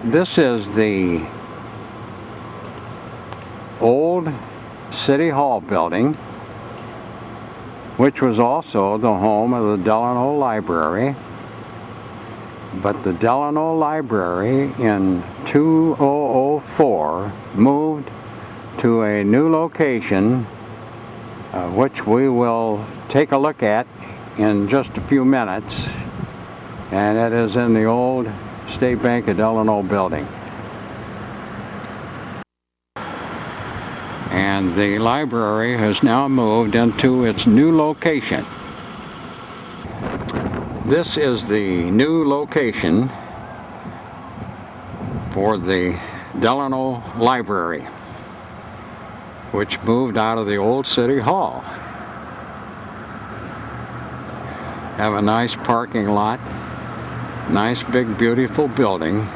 This is the old City Hall building, which was also the home of the Delano Library. But the Delano Library in 2004 moved to a new location, which we will take a look at in just a few minutes, and it is in the old State Bank of Delano building. And the library has now moved into its new location. This is the new location for the Delano Library, which moved out of the old City Hall. Have a nice parking lot, nice big beautiful building.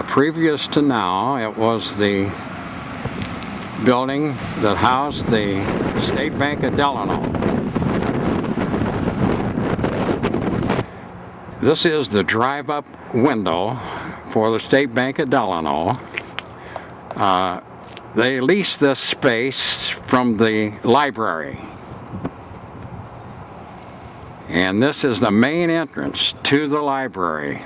Previous to now, it was the building that housed the State Bank of Delano. This is the drive-up window for the State Bank of Delano. They leased this space from the library. And this is the main entrance to the library.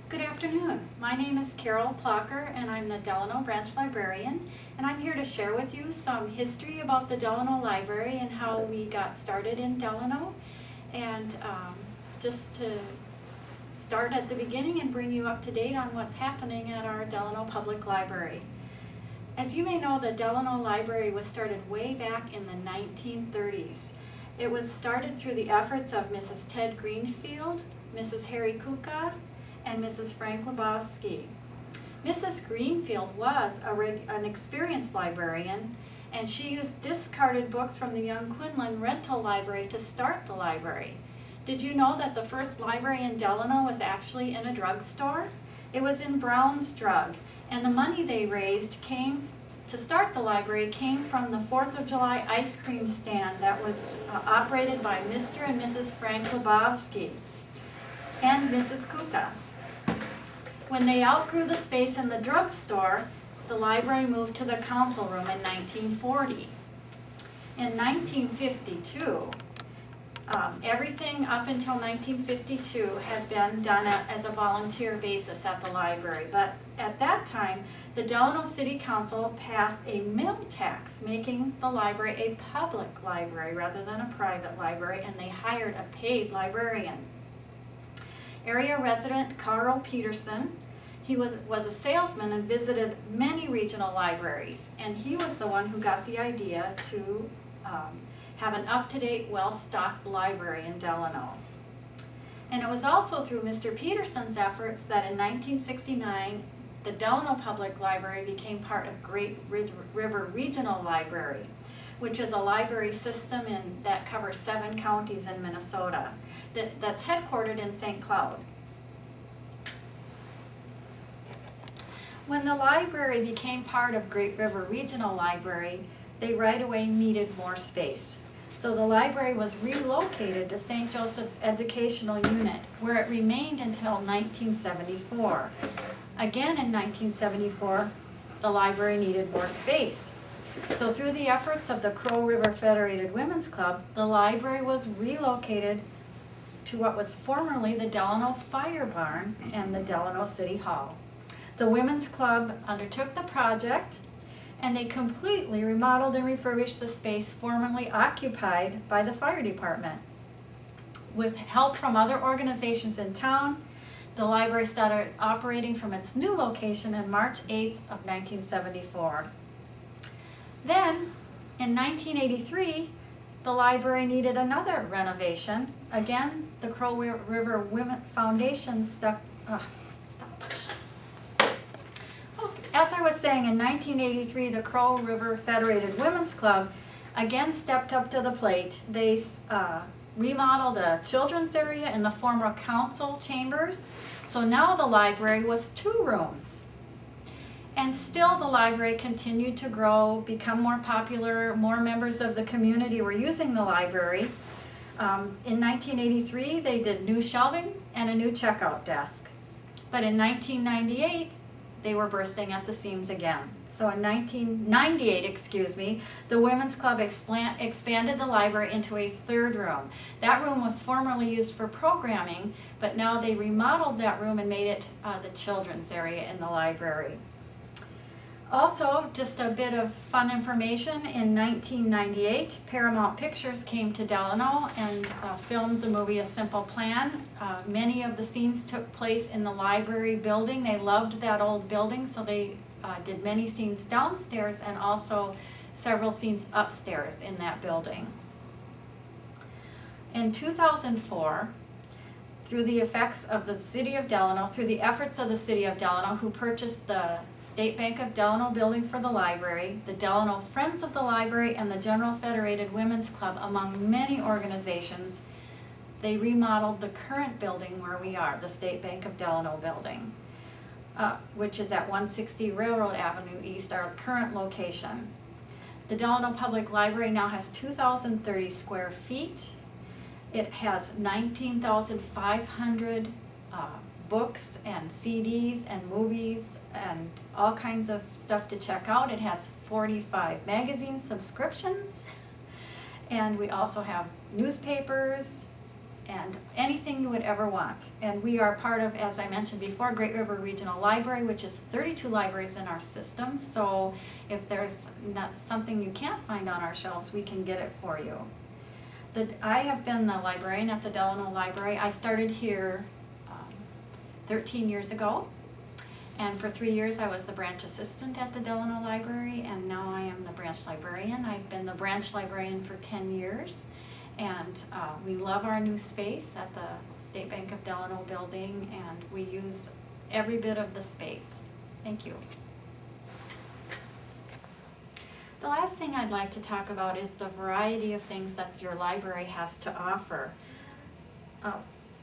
Good afternoon. My name is Carol Polcher, and I'm the Delano branch librarian, and I'm here to share with you some history about the Delano Library and how we got started in Delano, and just to start at the beginning and bring you up to date on what's happening at our Delano Public Library. As you may know, the Delano Library was started way back in the 1930s. It was started through the efforts of Mrs. Ted Greenfield, Mrs. Harry Kuka, and Mrs. Frank Lebowski. Mrs. Greenfield was an experienced librarian, and she used discarded books from the Young Quinlan Rental Library to start the library. Did you know that the first library in Delano was actually in a drugstore? It was in Brown's Drug, and the money they raised to start the library came from the 4th of July ice cream stand that was operated by Mr. and Mrs. Frank Lebowski and Mrs. Kuka. When they outgrew the space in the drugstore, the library moved to the council room in 1940. In 1952, everything up until 1952 had been done as a volunteer basis at the library, but at that time, the Delano City Council passed a mill tax, making the library a public library rather than a private library, and they hired a paid librarian. Area resident Carl Peterson, he was a salesman and visited many regional libraries, and he was the one who got the idea to have an up-to-date, well-stocked library in Delano. And it was also through Mr. Peterson's efforts that in 1969, the Delano Public Library became part of Great River Regional Library, which is a library system that covers 7 counties in Minnesota, that's headquartered in St. Cloud. When the library became part of Great River Regional Library, they right away needed more space. So the library was relocated to St. Joseph's Educational Unit, where it remained until 1974. Again in 1974, the library needed more space. So through the efforts of the Crow River Federated Women's Club, the library was relocated to what was formerly the Delano Fire Barn and the Delano City Hall. The Women's Club undertook the project, and they completely remodeled and refurbished the space formerly occupied by the fire department. With help from other organizations in town, the library started operating from its new location on March 8th of 1974. Then, in 1983, the library needed another renovation. Again, the Crow River Women Foundation As I was saying, in 1983, the Crow River Federated Women's Club again stepped up to the plate. They remodeled a children's area in the former council chambers, so now the library was 2 rooms. And still the library continued to grow, become more popular, more members of the community were using the library. In 1983, they did new shelving and a new checkout desk. But in 1998, they were bursting at the seams again. So in 1998, the Women's Club expanded the library into a third room. That room was formerly used for programming, but now they remodeled that room and made it the children's area in the library. Also, just a bit of fun information, in 1998, Paramount Pictures came to Delano and filmed the movie A Simple Plan. Many of the scenes took place in the library building. They loved that old building, so they did many scenes downstairs and also several scenes upstairs in that building. In 2004, through the efforts of the City of Delano, who purchased the State Bank of Delano building for the library, the Delano Friends of the Library, and the General Federated Women's Club, among many organizations, they remodeled the current building where we are, the State Bank of Delano building, which is at 160 Railroad Avenue East, our current location. The Delano Public Library now has 2,030 square feet. It has 19,500 books and CDs and movies and all kinds of stuff to check out. It has 45 magazine subscriptions, and we also have newspapers and anything you would ever want. And we are part of, as I mentioned before, Great River Regional Library, which is 32 libraries in our system. So if there's something you can't find on our shelves, we can get it for you. I have been the librarian at the Delano Library. I started here 13 years ago, and for 3 years I was the branch assistant at the Delano Library, and now I am the branch librarian. I've been the branch librarian for 10 years, and we love our new space at the State Bank of Delano building, and we use every bit of the space. Thank you. The last thing I'd like to talk about is the variety of things that your library has to offer.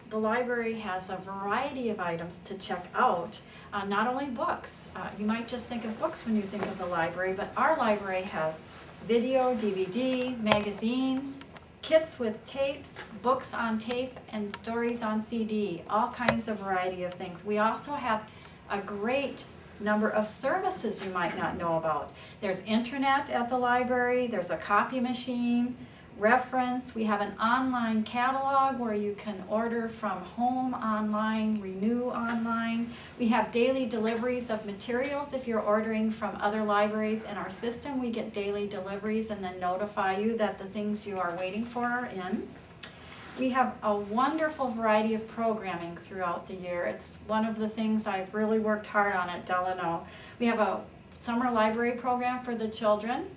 The library has a variety of items to check out, not only books. You might just think of books when you think of the library, but our library has video, DVD, magazines, kits with tapes, books on tape, and stories on CD, all kinds of variety of things. We also have a great number of services you might not know about. There's internet at the library, there's a copy machine, reference, we have an online catalog where you can order from home online, renew online. We have daily deliveries of materials. If you're ordering from other libraries in our system, we get daily deliveries and then notify you that the things you are waiting for are in. We have a wonderful variety of programming throughout the year. It's one of the things I've really worked hard on at Delano. We have a summer library program for the children.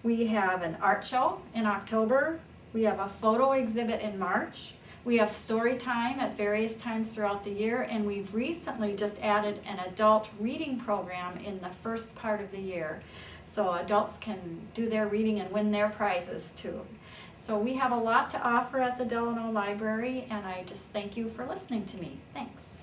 We have an art show in October. We have a photo exhibit in March. We have story time at various times throughout the year, and we've recently just added an adult reading program in the first part of the year. So adults can do their reading and win their prizes too. So we have a lot to offer at the Delano Library, and I just thank you for listening to me. Thanks.